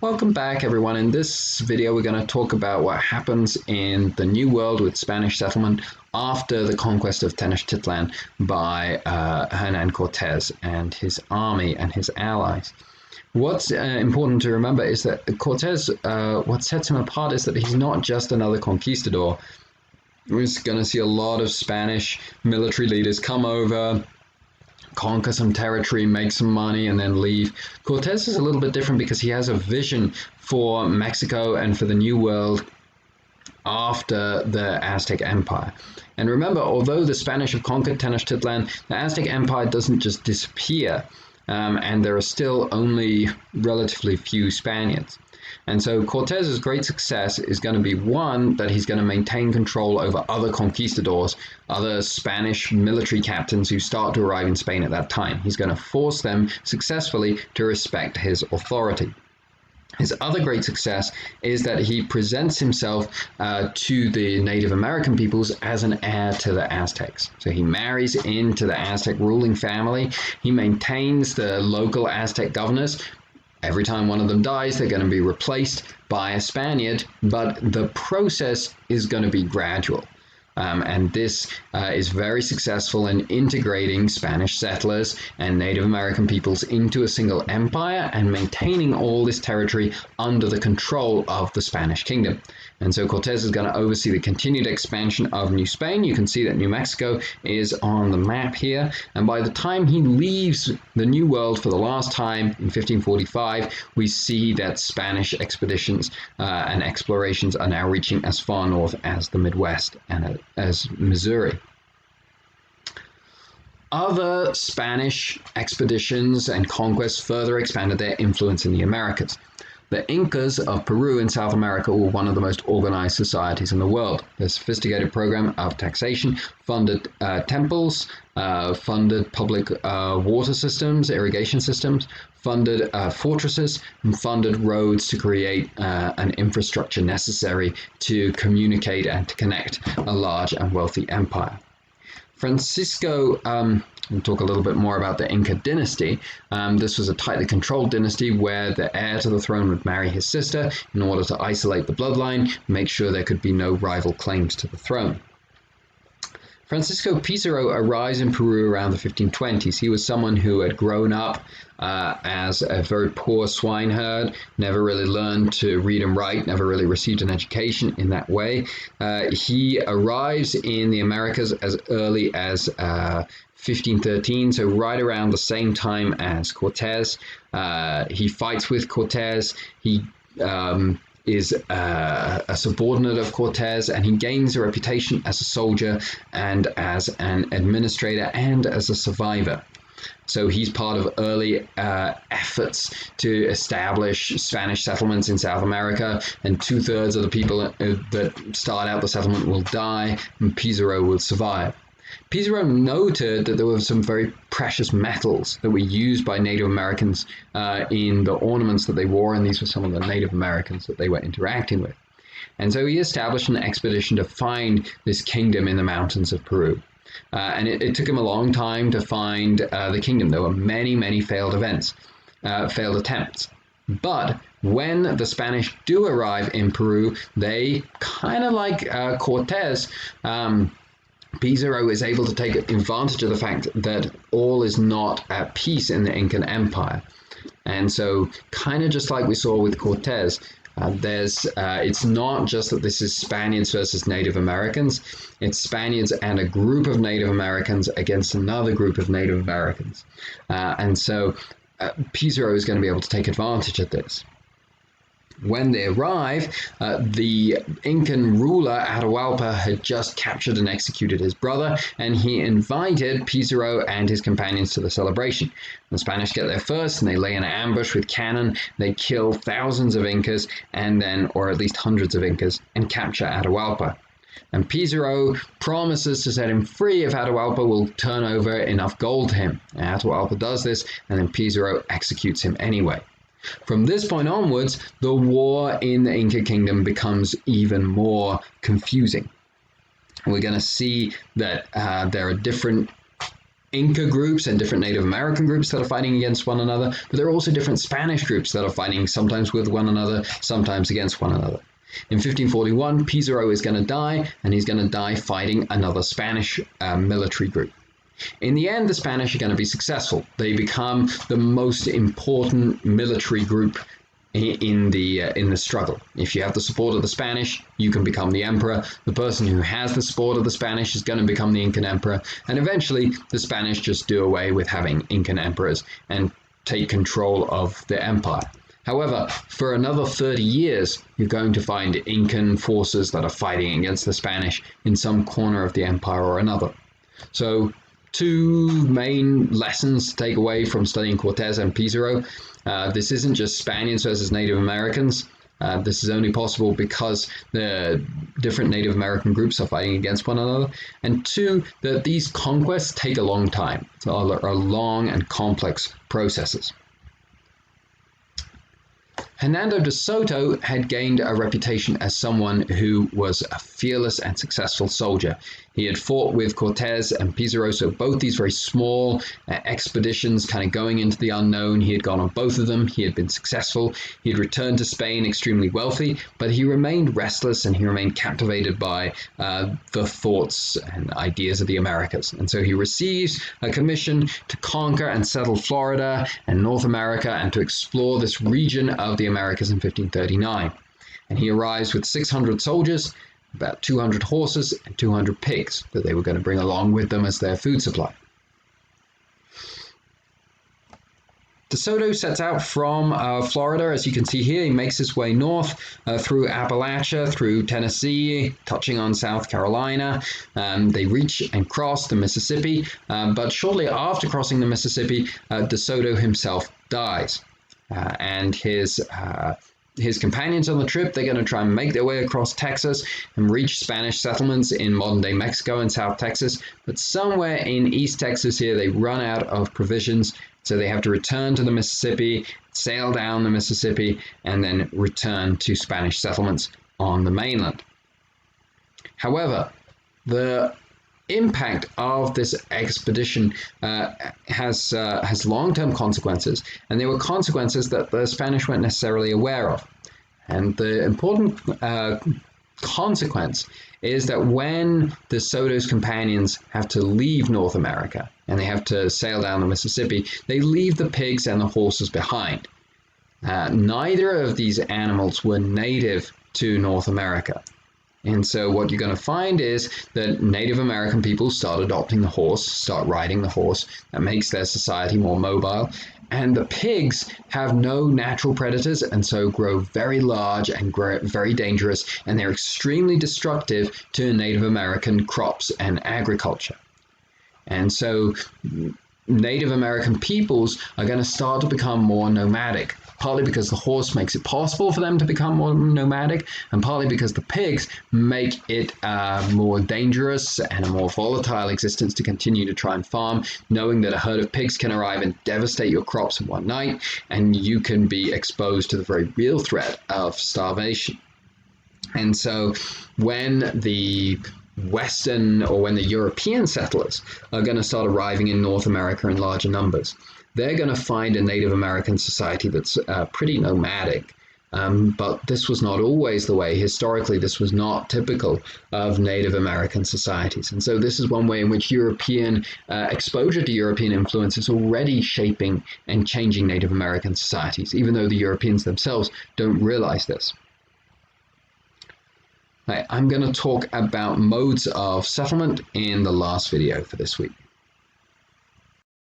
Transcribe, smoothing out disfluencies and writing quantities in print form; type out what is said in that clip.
Welcome back, everyone. In this video, we're going to talk about what happens in the New World with Spanish settlement after the conquest of Tenochtitlan by Hernan Cortés and his army and his allies. What's important to remember is that Cortés, what sets him apart is that he's not just another conquistador. We're going to see a lot of Spanish military leaders come over, conquer some territory, make some money, and then leave. Cortés is a little bit different because he has a vision for Mexico and for the New World after the Aztec Empire. And remember, although the Spanish have conquered Tenochtitlan, the Aztec Empire doesn't just disappear, and there are still only relatively few Spaniards. And so Cortés's great success is going to be one, that he's going to maintain control over other conquistadors, other Spanish military captains who start to arrive in Spain at that time. He's going to force them successfully to respect his authority. His other great success is that he presents himself to the Native American peoples as an heir to the Aztecs. So he marries into the Aztec ruling family. He maintains the local Aztec governors. Every time one of them dies, they're going to be replaced by a Spaniard, but the process is going to be gradual. And this is very successful in integrating Spanish settlers and Native American peoples into a single empire and maintaining all this territory under the control of the Spanish kingdom. And so Cortés is going to oversee the continued expansion of New Spain. You can see that New Mexico is on the map here. And by the time he leaves the New World for the last time in 1545, we see that Spanish expeditions and explorations are now reaching as far north as the Midwest and as Missouri. Other Spanish expeditions and conquests further expanded their influence in the Americas. The Incas of Peru in South America were one of the most organized societies in the world. Their sophisticated program of taxation funded temples, funded public water systems, irrigation systems, funded fortresses, and funded roads to create an infrastructure necessary to communicate and to connect a large and wealthy empire. Francisco, we'll talk a little bit more about the Inca dynasty. This was a tightly controlled dynasty where the heir to the throne would marry his sister in order to isolate the bloodline, make sure there could be no rival claims to the throne. Francisco Pizarro arrives in Peru around the 1520s. He was someone who had grown up as a very poor swineherd, never really learned to read and write, never really received an education in that way. He arrives in the Americas as early as 1513, so right around the same time as Cortés. He fights with Cortés. He is a subordinate of Cortés, and he gains a reputation as a soldier and as an administrator and as a survivor. So he's part of early efforts to establish Spanish settlements in South America, and 2/3 of the people that start out the settlement will die, and Pizarro will survive. Pizzaro noted that there were some very precious metals that were used by Native Americans in the ornaments that they wore, and these were some of the Native Americans that they were interacting with. And so he established an expedition to find this kingdom in the mountains of Peru. And it took him a long time to find the kingdom. There were many, many failed attempts. But when the Spanish do arrive in Peru, they kind of like Cortés, Pizarro is able to take advantage of the fact that all is not at peace in the Incan Empire. And so, kind of just like we saw with Cortés, it's not just that this is Spaniards versus Native Americans, it's Spaniards and a group of Native Americans against another group of Native Americans. And so Pizarro is going to be able to take advantage of this. When they arrive, the Incan ruler Atahualpa had just captured and executed his brother, and he invited Pizarro and his companions to the celebration. The Spanish get there first, and they lay an ambush with cannon. They kill thousands of Incas, or at least hundreds of Incas, and capture Atahualpa. And Pizarro promises to set him free if Atahualpa will turn over enough gold to him. Atahualpa does this, and then Pizarro executes him anyway. From this point onwards, the war in the Inca kingdom becomes even more confusing. We're going to see that there are different Inca groups and different Native American groups that are fighting against one another, but there are also different Spanish groups that are fighting sometimes with one another, sometimes against one another. In 1541, Pizzaro is going to die, and he's going to die fighting another Spanish military group. In the end, the Spanish are going to be successful. They become the most important military group in the struggle. If you have the support of the Spanish, you can become the emperor. The person who has the support of the Spanish is going to become the Incan emperor. And eventually, the Spanish just do away with having Incan emperors and take control of the empire. However, for another 30 years, you're going to find Incan forces that are fighting against the Spanish in some corner of the empire or another. So, two main lessons to take away from studying Cortez and Pizzaro. This isn't just Spaniards versus Native Americans. This is only possible because the different Native American groups are fighting against one another. And two, that these conquests take a long time. So are long and complex processes. Hernando de Soto had gained a reputation as someone who was a fearless and successful soldier. He had fought with Cortez and Pizzaro, so both these very small expeditions kind of going into the unknown. He had gone on both of them. He had been successful. He had returned to Spain extremely wealthy, but he remained restless and he remained captivated by the thoughts and ideas of the Americas. And so he receives a commission to conquer and settle Florida and North America and to explore this region of the Americas in 1539. And he arrives with 600 soldiers, about 200 horses, and 200 pigs that they were going to bring along with them as their food supply. DeSoto sets out from Florida, as you can see here. He makes his way north through Appalachia, through Tennessee, touching on South Carolina. They reach and cross the Mississippi, but shortly after crossing the Mississippi, DeSoto himself dies. And his companions on the trip, they're going to try and make their way across Texas and reach Spanish settlements in modern-day Mexico and South Texas. But somewhere in East Texas here, they run out of provisions, so they have to return to the Mississippi, sail down the Mississippi, and then return to Spanish settlements on the mainland. However, the impact of this expedition has long-term consequences, and they were consequences that the Spanish weren't necessarily aware of. And the important consequence is that when DeSoto's companions have to leave North America and they have to sail down the Mississippi, they leave the pigs and the horses behind. Neither of these animals were native to North America. And so what you're going to find is that Native American people start adopting the horse, start riding the horse. That makes their society more mobile. And the pigs have no natural predators and so grow very large and very dangerous. And they're extremely destructive to Native American crops and agriculture. And so Native American peoples are going to start to become more nomadic, partly because the horse makes it possible for them to become more nomadic, and partly because the pigs make it more dangerous and a more volatile existence to continue to try and farm, knowing that a herd of pigs can arrive and devastate your crops in one night, and you can be exposed to the very real threat of starvation. And so when the Western or when the European settlers are going to start arriving in North America in larger numbers, they're going to find a Native American society that's pretty nomadic. But this was not always the way. Historically, this was not typical of Native American societies. And so this is one way in which European exposure to European influence is already shaping and changing Native American societies, even though the Europeans themselves don't realize this. I'm going to talk about modes of settlement in the last video for this week.